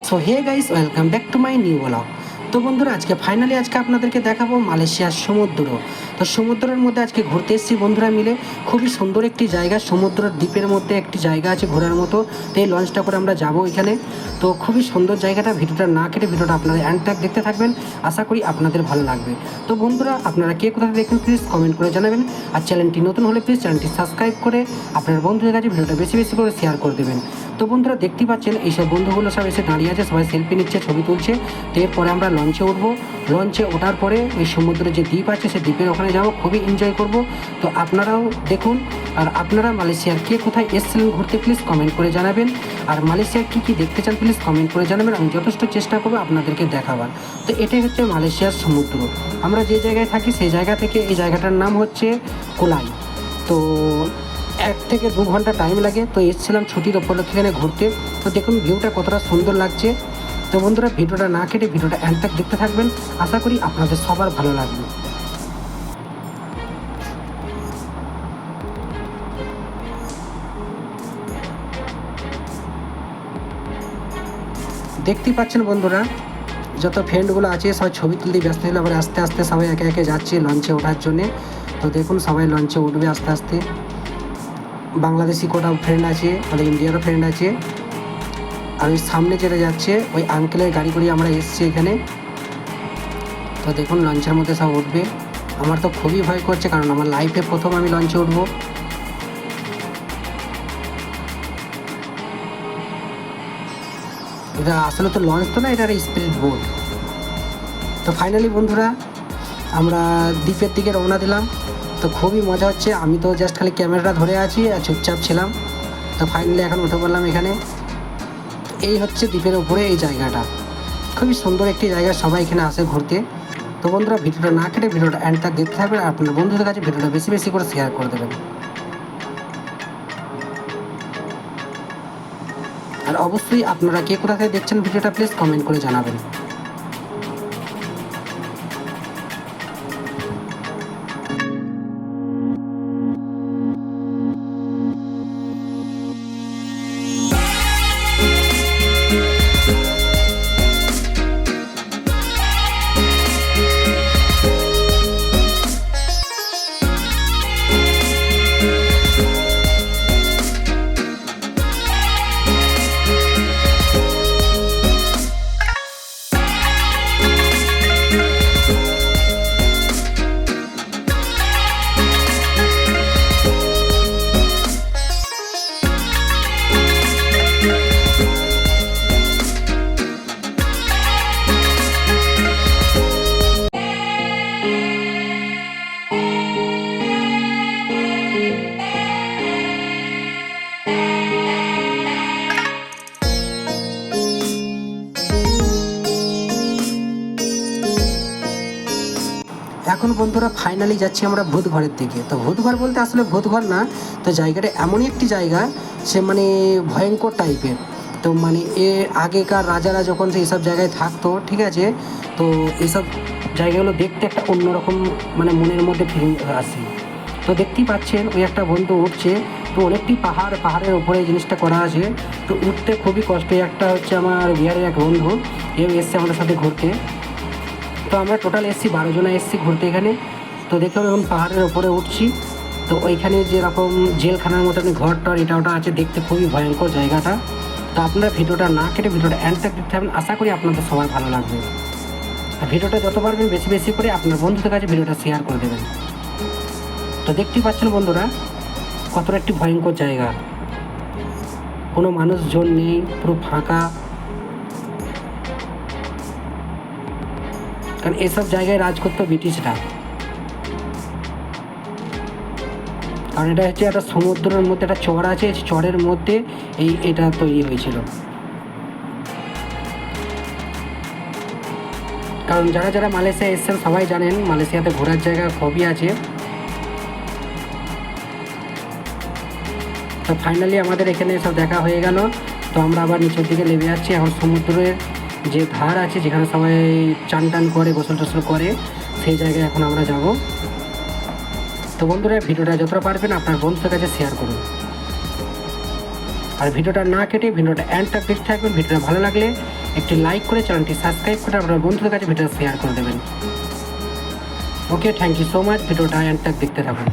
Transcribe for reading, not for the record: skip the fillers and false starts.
So hey guys, welcome back to my new blog. তো বন্ধুরা, আজকে ফাইনালি আপনাদেরকে দেখাবো মালয়েশিয়ার সমুদ্র। তো সমুদ্রের মধ্যে আজকে ঘুরতে এসেছি বন্ধুরা মিলে। খুবই সুন্দর একটি জায়গা, সমুদ্রের দ্বীপের মধ্যে একটি জায়গা আছে ঘোরার মতো। তো এই লঞ্চটা করে আমরা যাবো এখানে। তো খুবই সুন্দর জায়গাটা, ভিডিওটা না কেটে ভিডিওটা আপনারা এন্ড তক দেখতে থাকবেন, আশা করি আপনাদের ভালো লাগবে। তো বন্ধুরা, আপনারা কে কোথায় দেখবেন প্লিজ কমেন্ট করে জানাবেন। আর চ্যানেলটি নতুন হলে প্লিজ চ্যানেলটি সাবস্ক্রাইব করে আপনার বন্ধুদের কাছে ভিডিওটা বেশি বেশি করে শেয়ার করে দেবেন। তো বন্ধুরা, দেখতেই পাচ্ছেন এইসব বন্ধুগুলো সব এসে দাঁড়িয়ে আছে, সবাই সেলফি নিচ্ছে, ছবি তুলছে। তো এরপরে আমরা লঞ্চে উঠবো। লঞ্চে ওঠার পরে ওই সমুদ্রের যে দ্বীপ আছে সেই দ্বীপের ওখানে যাবো, খুবই এনজয় করব। তো আপনারাও দেখুন। আর আপনারা মালয়েশিয়ার কে কোথায় এসেছিলেন ঘুরতে প্লিজ কমেন্ট করে জানাবেন। আর মালয়েশিয়ার কী কী দেখতে চান প্লিজ কমেন্ট করে জানাবেন, আমি যথেষ্ট চেষ্টা করবো আপনাদেরকে দেখাবার। তো এটাই হচ্ছে মালয়েশিয়ার সমুদ্র। আমরা যে জায়গায় থাকি সেই জায়গা থেকে এই জায়গাটার নাম হচ্ছে কোলাই। তো 1 থেকে 2 ঘন্টা টাইম লাগে। তো এসেছিলাম ছুটির উপলক্ষে এখানে ঘুরতে। তো দেখুন ভিউটা কতটা সুন্দর লাগছে। তো বন্ধুরা, ভিডিওটা না কেটে ভিডিওটা এন্ড তক দেখতে থাকবেন, আশা করি আপনাদের সবার ভালো লাগবে। দেখতেই পাচ্ছেন বন্ধুরা, যত ফ্রেন্ডগুলো আছে সবাই ছবি তুলতে ব্যস্ত হলে, আবার আস্তে আস্তে সবাই একে একে যাচ্ছে লঞ্চে ওঠার জন্যে। তো দেখুন সবাই লঞ্চে উঠবে আস্তে আস্তে। বাংলাদেশি কোটা ফ্রেন্ড আছে, আমাদের ইন্ডিয়ারও ফ্রেন্ড আছে। আর ওই সামনে যেটা যাচ্ছে ওই আঙ্কেলের গাড়ি করে আমরা এসেছি এখানে। তো দেখুন লঞ্চের মধ্যে সব উঠবে। আমার তো খুবই ভয় করছে, কারণ আমার লাইফে প্রথম আমি লঞ্চে উঠবো। এটা আসলে তো লঞ্চ তো না, এটা একটা স্পিরিট বোট। তো ফাইনালি বন্ধুরা, আমরা দ্বীপের দিকে রওনা দিলাম। তো খুবই মজা হচ্ছে। আমি তো জাস্ট খালি ক্যামেরাটা ধরে আছি আর চুপচাপ ছিলাম। তো ফাইনালি এখন উঠে পড়লাম এখানে। এই হচ্ছে দ্বীপের ওপরে এই জায়গাটা, খুবই সুন্দর একটি জায়গা, সবাই এখানে আসে ঘুরতে। তো বন্ধুরা, ভিডিওটা না কেটে ভিডিওটা এন্ড তক দেখতে থাকবেন, আর আপনার বন্ধুদের কাছে ভিডিওটা বেশি বেশি করে শেয়ার করে দেবেন। আর অবশ্যই আপনারা কে কোথা থেকে দেখছেন ভিডিওটা প্লিজ কমেন্ট করে জানাবেন। এখন বন্ধুরা ফাইনালি যাচ্ছি আমরা ভূতঘরের দিকে। তো ভূতঘর বলতে আসলে ভূতঘর না, তো জায়গাটা এমনই একটি জায়গা, সে মানে ভয়ঙ্কর টাইপের। তো মানে এর আগেকার রাজারা যখন এইসব জায়গায় থাকতো, ঠিক আছে, তো এইসব জায়গাগুলো দেখতে একটা অন্যরকম মানে মনের মধ্যে ফিলিং আসে। তো দেখতেই পাচ্ছেন ওই একটা বন্ধু উঠছে। তো অনেকটি পাহাড়ের উপরে এই জিনিসটা করা আছে। তো উঠতে খুবই কষ্ট। একটা হচ্ছে আমার বিহারের এক বন্ধু, এও এসছে আমাদের সাথে ঘুরতে। তো আমরা টোটাল এসেছি 12 জনা এসেছি ঘুরতে এখানে। তো দেখলাম এখন পাহাড়ের ওপরে উঠছি। তো ওইখানে যেরকম জেলখানার মতো ঘর টর এটা ওটা আছে, দেখতে খুবই ভয়ঙ্কর জায়গাটা। তো আপনারা ভিডিওটা না কেটে ভিডিওটা এন্ড তক দেখতে থাকবেন, আশা করি আপনাদের সবার ভালো লাগবে। আর ভিডিওটা যত পারবেন বেশি বেশি করে আপনার বন্ধুদের কাছে ভিডিওটা শেয়ার করে দেবেন। তো দেখতেই পাচ্ছেন বন্ধুরা, কতটা একটি ভয়ঙ্কর জায়গা, কোনো মানুষজন নেই, পুরো ফাঁকা। কারণ এসব জায়গায় রাজ করতো ব্রিটিশরা। কারণ এটা হচ্ছে একটা সমুদ্রের মধ্যে একটা চর আছে, চরের মধ্যে এটা তৈরি হয়েছিল। কারণ যারা যারা মালয়েশিয়া এসেছেন সবাই জানেন মালয়েশিয়াতে ঘোরার জায়গা খুবই আছে। তো ফাইনালি আমাদের এখানে সব দেখা হয়ে গেল। তো আমরা আবার নিচের দিকে নেমে যাচ্ছি। এখন সমুদ্রের যে ধার আছে যেখানে সবাই চান টান করে, গোসল টোসল করে, সেই জায়গায় এখন আমরা যাব। তো বন্ধুরা, ভিডিওটা যতটা পারবেন আপনার বন্ধুদের কাছে শেয়ার করুন। আর ভিডিওটা না কেটে ভিডিওটা এন্ড তক দেখতে থাকবেন। ভিডিওটা ভালো লাগলে একটি লাইক করে চ্যানেলটি সাবস্ক্রাইব করে আপনার বন্ধুদের কাছে ভিডিও শেয়ার করে দেবেন। ওকে, থ্যাংক ইউ সো মাচ। ভিডিওটা এন্ড তক দেখতে থাকুন।